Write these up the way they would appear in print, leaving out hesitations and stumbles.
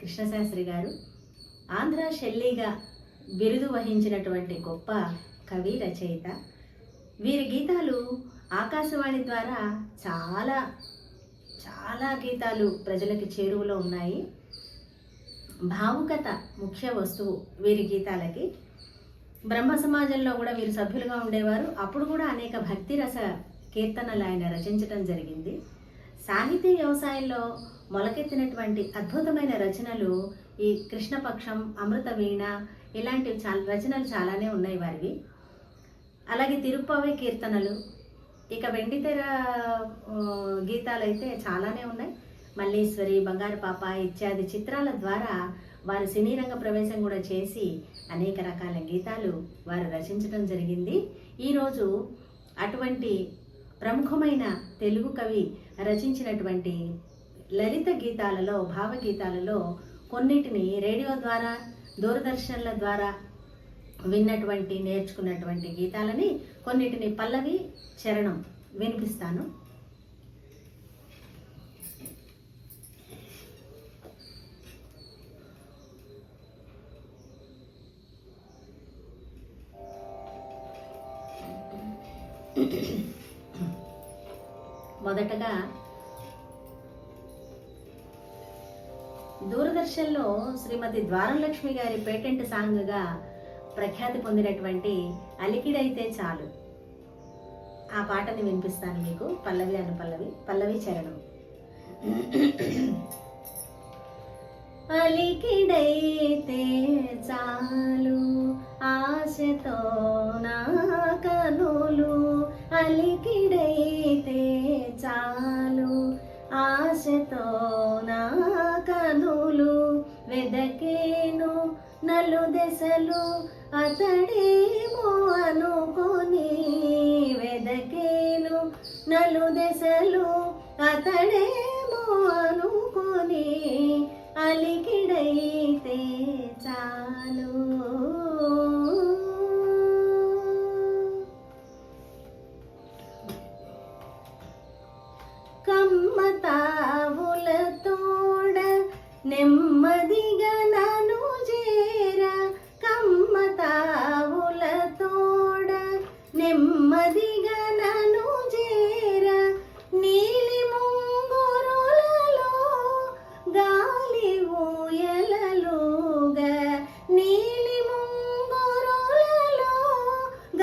కృష్ణశాస్త్రి గారు ఆంధ్ర షెల్లీగా బిరుదు వహించినటువంటి గొప్ప కవి రచయిత. వీరి గీతాలు ఆకాశవాణి ద్వారా చాలా చాలా గీతాలు ప్రజలకి చేరువలో ఉన్నాయి. భావుకత ముఖ్య వస్తువు వీరి గీతాలకి. బ్రహ్మ సమాజంలో కూడా వీరు సభ్యులుగా ఉండేవారు. అప్పుడు కూడా అనేక భక్తి రస కీర్తనలు ఆయన రచించడం జరిగింది. సాహితీ వ్యవసాయంలో మొలకెత్తినటువంటి అద్భుతమైన రచనలు ఈ కృష్ణపక్షం, అమృత వీణ ఇలాంటి రచనలు చాలానే ఉన్నాయి వారివి. అలాగే తిరుప్పావై కీర్తనలు, ఇక వెండితెర గీతాలైతే చాలానే ఉన్నాయి. మల్లీశ్వరి, బంగారు పాప ఇత్యాది చిత్రాల ద్వారా వారు సినీ రంగ ప్రవేశం కూడా చేసి అనేక రకాల గీతాలు వారు రచించడం జరిగింది. ఈరోజు అటువంటి ప్రముఖమైన తెలుగు కవి రచించినటువంటి లలిత గీతాలలో, భావగీతాలలో కొన్నిటిని రేడియో ద్వారా, దూరదర్శన్ల ద్వారా విన్నటువంటి, నేర్చుకున్నటువంటి గీతాలని కొన్నిటిని పల్లవి, చరణం వినిపిస్తాను. మొదటగా దూరదర్శన్లో శ్రీమతి ద్వారలక్ష్మి గారి పేటెంట్ సాంగ్గా ప్రఖ్యాతి పొందినటువంటి అలికిడైతే చాలు, ఆ పాటని వినిపిస్తాను మీకు. పల్లవి అనుపల్లవి, పల్లవి చరణం. అలికిడైతే చాలు ఆశతో నా కనులు, అలికిడైతే చాలు ఆశతో నా కనులు, వెదకేను నలుదెసలు అతడేమో అనుకొని, వెదకేను నలుదెసలు అతడేమో అనుకొని, అలికిడైతే చాలు. కమ్మతావుల తోడ నెమ్మదిగా నను చేర, కమ్మతావుల తోడ నెమ్మదిగా నను చేర, నీలి ముంగురులలో గాలి ఊయలలుగా, నీలి ముంగురులలో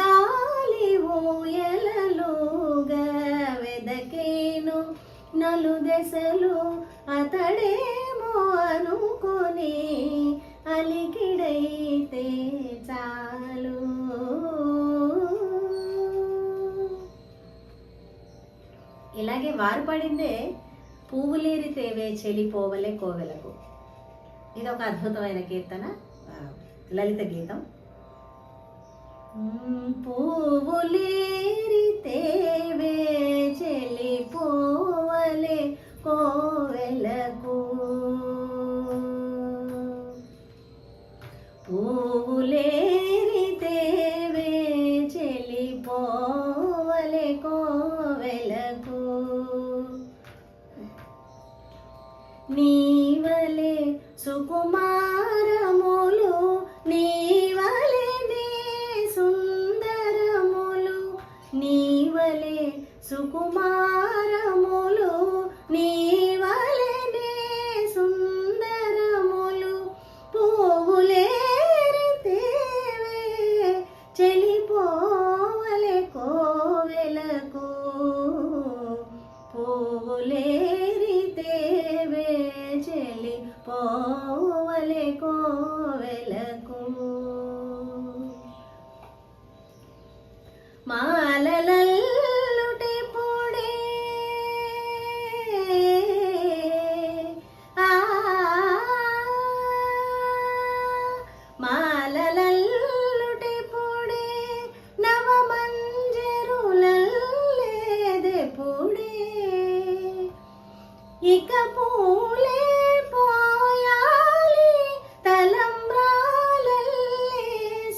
గాలి ఊయలలుగా, వెదకేను నలుదెసలు అతడేమో అనుకొని, అలికిడైతే చాలు. ఇలాగే వారు పడిందే పువ్వులేరి తేవే చెలిపోవలే కోవెలకు. ఇది ఒక అద్భుతమైన కీర్తన, లలిత గీతం. పువ్వులేరి తేవే చెలిపోవలే కోవెలకు, పువ్వులేరి తేవే చెలిపోవలే కోవెలకు, నీవలే సుకుమారములు నీవలే నే సుందరములు, నీవలే సుకుమారములు నీవలే నే సుందరములు, పువ్వులేరి తేవే చెలిపోవలే కోవెలకు, పువ్వులేరి తేవే చెలిపోవలే కోవెలకు, మాలలల్లుటే పొడే మాలలల్లుటే పొడే నవమంజరులల్లేదే పొడే, ఇక పూలే పోయాలి తలంబ్రాలల్లే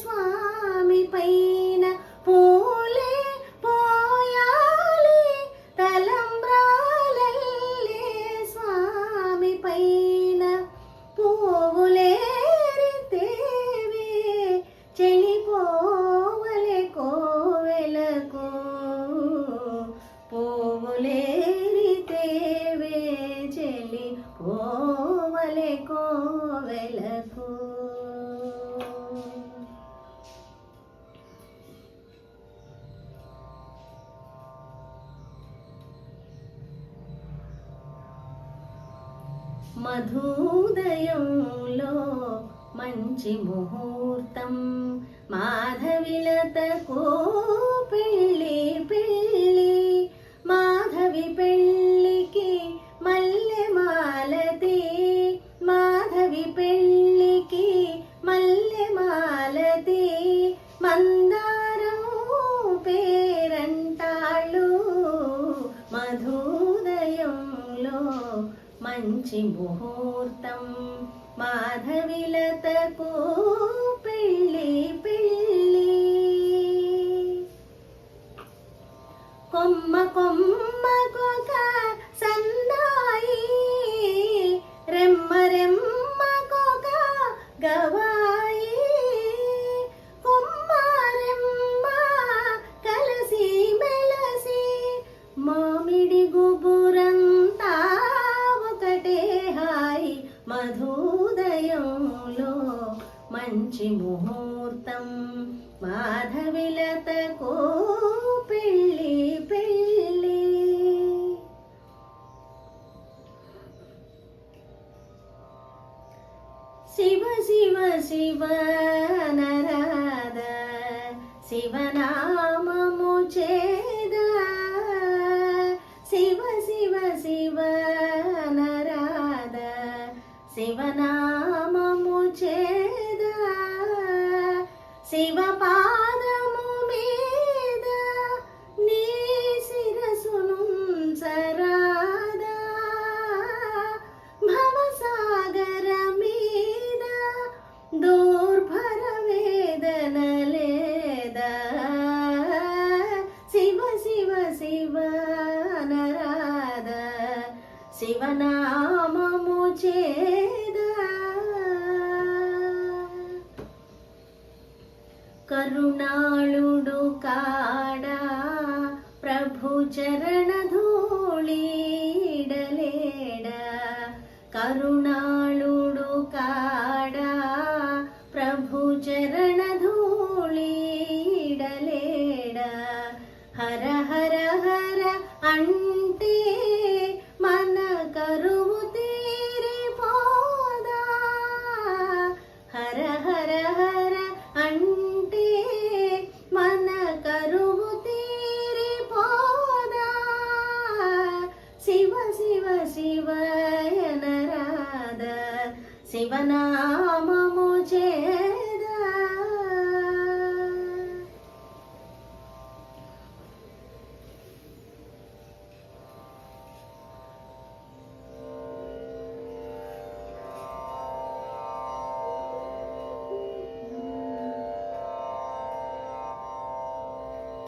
స్వామి పైన, పూలే పో మధుదయంలో మంచి ముహూర్తం మాధవిలతకు పెళ్ళి పెళ్ళి మాధవి పెళ్ళికి మల్లె మాలతి మాధవి పెళ్ళికి మల్లె మాలతి మందారం పేరంటాళ్ళు మధుదయంలో మంచి ముహూర్తం మాధవిలతకు పెళ్ళి పెళ్ళి కొమ్మ కొమ్మకొక సన్నాయి రెమ్మ రెమ్మకొక గవాయి కొమ్మ రెమ్మ కలసి మెలసి మామిడి గుబురంతా ఒకటే హాయి మధుదయంలో మంచి ముహూర్తం మాధవిలతకు పెళ్ళి పెళ్ళి శివ శివ శివ నరాద శివనామము చేద శివ శివ శివ నరాద శివనామము చేద శివ పాదము మీద నీ శిరసునుంచరాదా భవసాగర మీద దూర్భర వేదన లేదా శివ శివ శివ నరాద శివనామము చేదా కరుణాళుడు కాడా ప్రభు చరణ ధూళిడలేడ కరుణాళుడు కాడా ప్రభు చరణ ధూళిడలేడ హర హర హర అంటే మన కరువు తీరిపోదా హర హర హర అంటే మన కరువు తీరిపోదా శివ శివ శివ నరాద శివనామము చేదా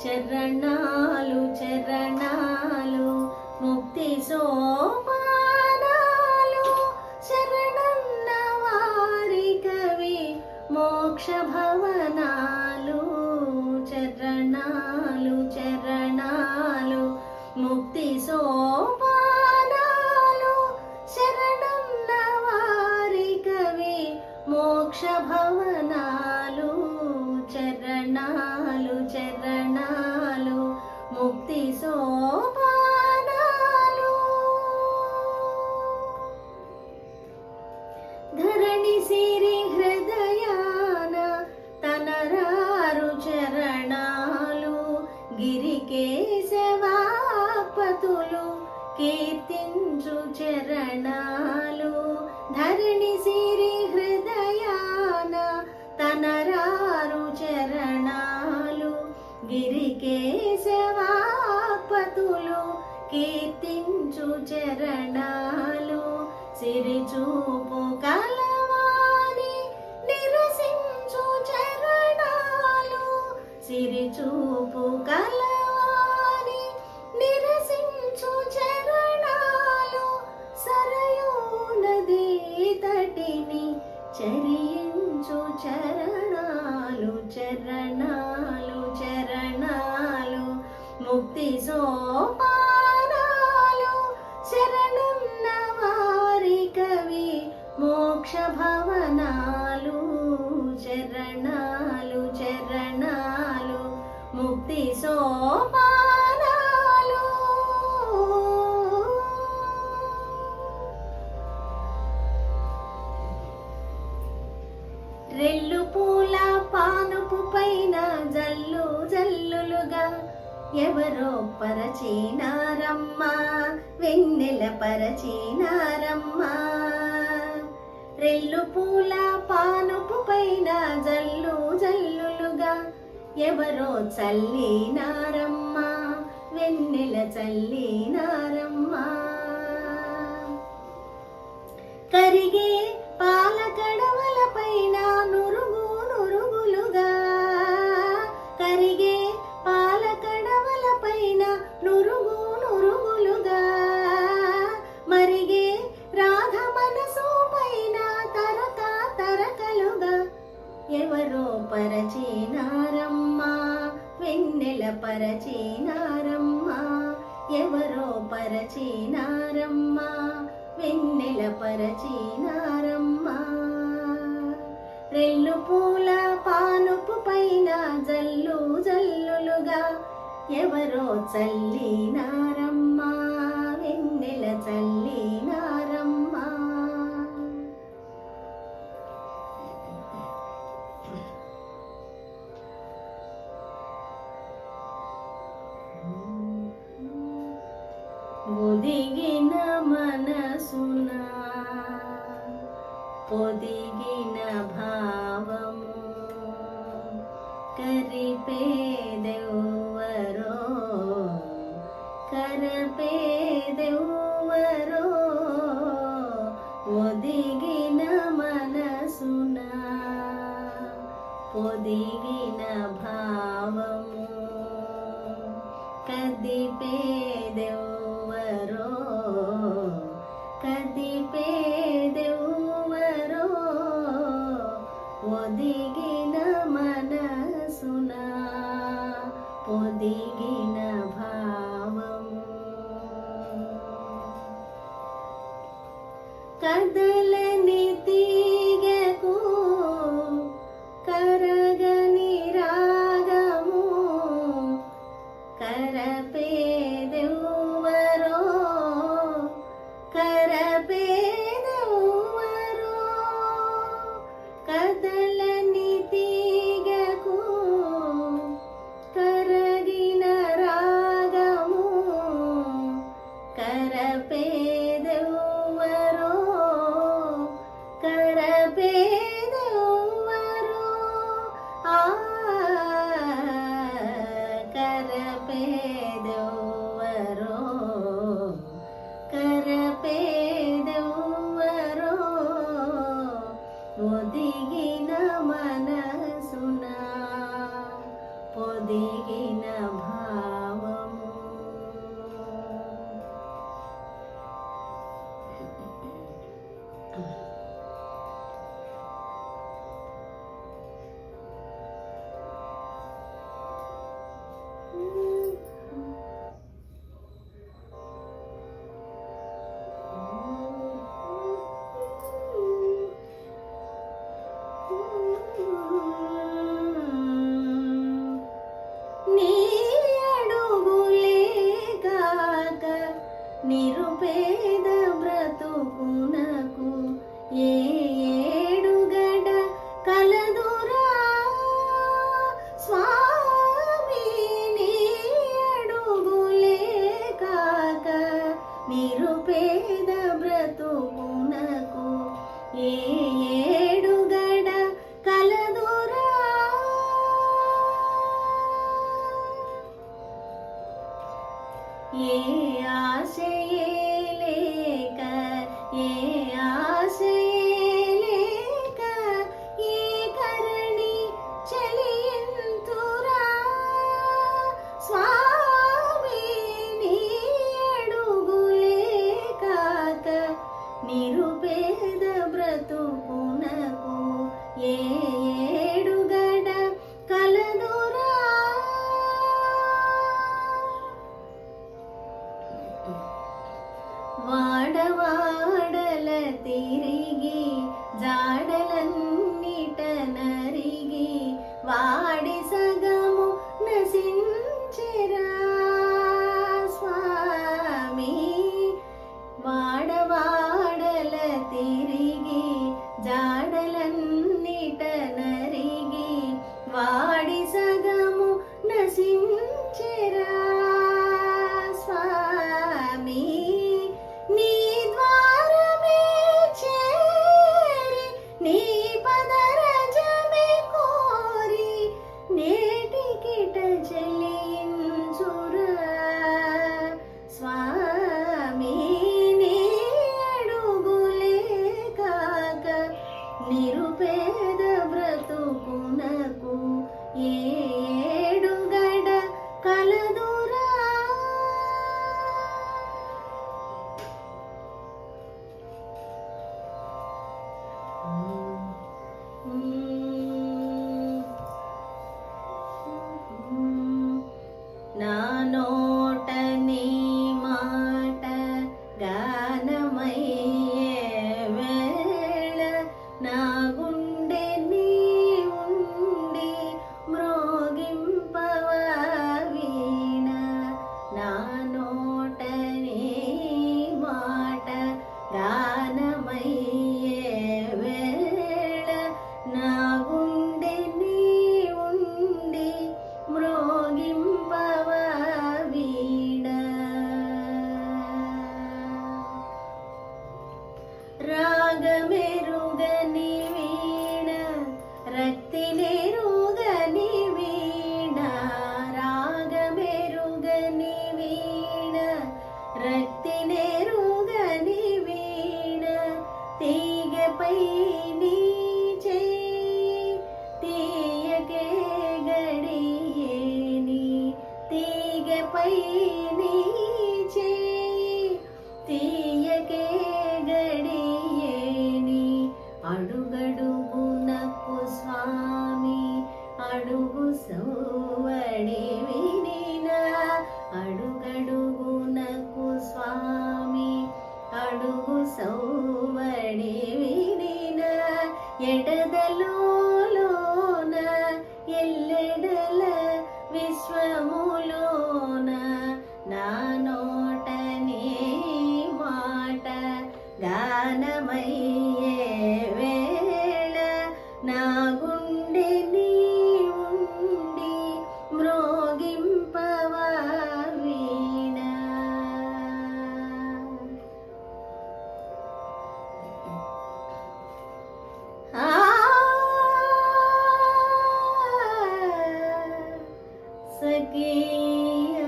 చరణాలు చరణాలు ముక్తి సోపానాలు శరణన్న వారి కవి మోక్ష భవనాలు చరణాలు చరణాలు ముక్తి సోపానాలు శరణన్న వారి కవి మోక్ష భవనాలు చరణాలు చరణాలు ముక్తి సోపానాలు ధరణి సిరి హృదయాన తనరారు చరణాలు గిరికేశవాపతులు కీర్తించు చరణాలు ధరణి సిరి హృదయాన తనరారు చరణాలు గిరికేశవాపతులు కీర్తించు చరణాలు సిరిచూపు కలవాని నిరసించు చరణాలు సిరిచూపు కలవాని నిరసించు చరణాలు సరయూ నదీ తటిని చరించు చరణాలు చరణాలు చరణాలు ముక్తి సోపానాలు శరణన్న వారి కవి మోక్ష భవనాలు చరణాలు చరణాలు ముక్తి సోపానాలు రెల్లు పూల పానుపు పైన జల్లు జల్లులుగా ఎవరో పరచినారమ్మా, వెన్నెల పరచినారమ్మా. రెల్లు పూల పానుపు పైన జల్లు జల్లులుగా ఎవరో చల్లినారమ్మా, వెన్నెల చల్లినారమ్మా. కరిగే పాల కడవల పైన నురుగు నురుగులుగా, కరిగే పాల కడవల పైన నురుగు నురుగులుగా, మరిగే రాధ మనసు పైన తరక తరకలుగా ఎవరో పరచినారమ్మా, వెన్నెల పరచినారమ్మా. ఎవరో పరచినారమ్మా, వెన్నెల పరచినారమ్మా. రెల్లు పూల పానుపు పైన జల్లు జల్లులుగా ఎవరో చల్లినారమ్మా, వెన్నెల చల్లినారమ్మా. ఒదిగిన మనసున పొదిగిన భావము కరిపేదెవ్వరో, కరపేదెవ్వరో. ఒదిగిన మనసున పొదిగిన భావము కదిపేదెవ్వరో, కదిపేదెవ్వరో. ఒదిగిన మనసున పొదిగిన భావము కదలని తీగకు కరగని రాగము కరపేదెవ్వరో, కరపేదెవ్వరో. కదలని తీగకు కరగిన రాగము కరపేదెవ్వరో, కరపేదెవ్వరో. ఆ కరపేదెవ్వరో, కరపేదెవ్వరో. ఒదిగిన నిరుపేద బ్రతుకునకు ఏడుగడ కలదురా. నా నోట నీ మాట గానమయ్యే వేళ నా గుండె నీ ఉండి మ్రోగింపవా వీణ. నా నోట నీ మాట గానమయ్యే వేళ నా గుండె నీ ఉండి మ్రోగింపవా వీణ. రాగమెరుగని వీణ రక్తినెరుగని వీణ. రాగమెరుగని వీణ రక్తినెరుగని వీణ. తీగపై నీ చెయ్యి తీయకే గడియేని. తీగపై నీ చెయ్యి తీయకే గడియేని. అడుగడుగునకు స్వామి అడుగు సౌవడి వినిన. అడుగడుగునకు స్వామి అడుగు సౌవడి వినిన. ఎడదలోన ఎల్లెడల విశ్వములోన నా నోట నీ మాట గానమయ్యే వేళ నా గుండె నీ ఉండి మ్రోగింపవా వీణ. సఖియా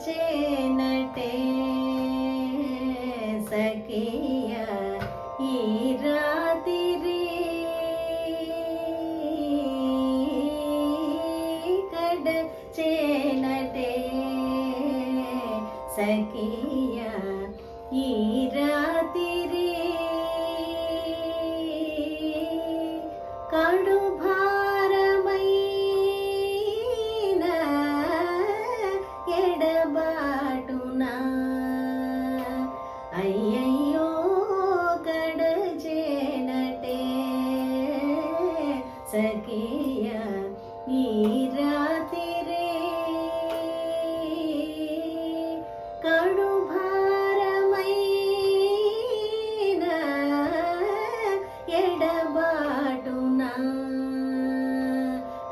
కడచేనటే సఖియా ఈ రాత్రి. కడచేనటే సఖియా ఈ రాత్రి. కడు భారమైన ఎడబాటునా అయ్యయ్యో కడచేనటే సఖియా ఈ రాత్రి. కడు భారమైన ఎడబాటునా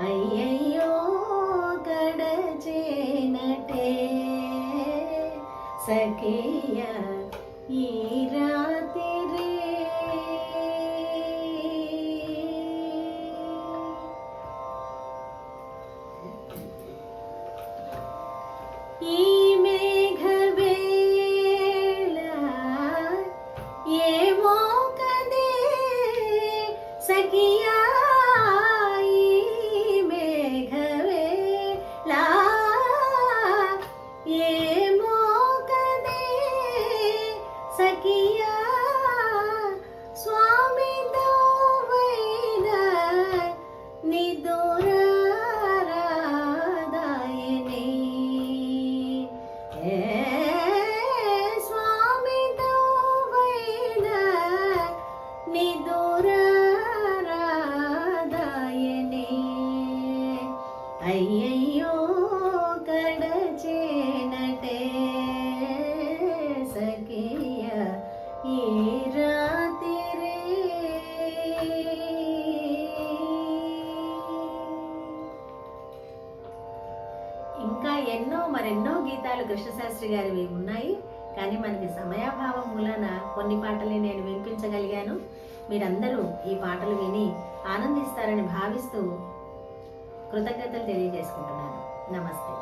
అయ్యయ్యో కడచేనటే సఖియా ఈ రాత్రి. ఈ మేఘవేళ ఏమో కదే సఖియా. ఈ మేఘవేళ ఏమో కదే సఖియా. స్వామి దోవైన నిదురారాదాయని. స్వామి దోవైన నిదురారాదాయని. అయ్యయ్యో కడచేనటే సఖియా ఈ రాత్రి. ఇంకా మరెన్నో గీతాలు కృష్ణశాస్త్రి గారివి ఉన్నాయి. కానీ మనకి సమయాభావం మూలన కొన్ని పాటలే నేను వినిపించగలిగాను. మీరందరూ ఈ పాటలు విని ఆనందిస్తారని భావిస్తూ కృతజ్ఞతలు తెలియజేసుకుంటున్నాను. నమస్తే.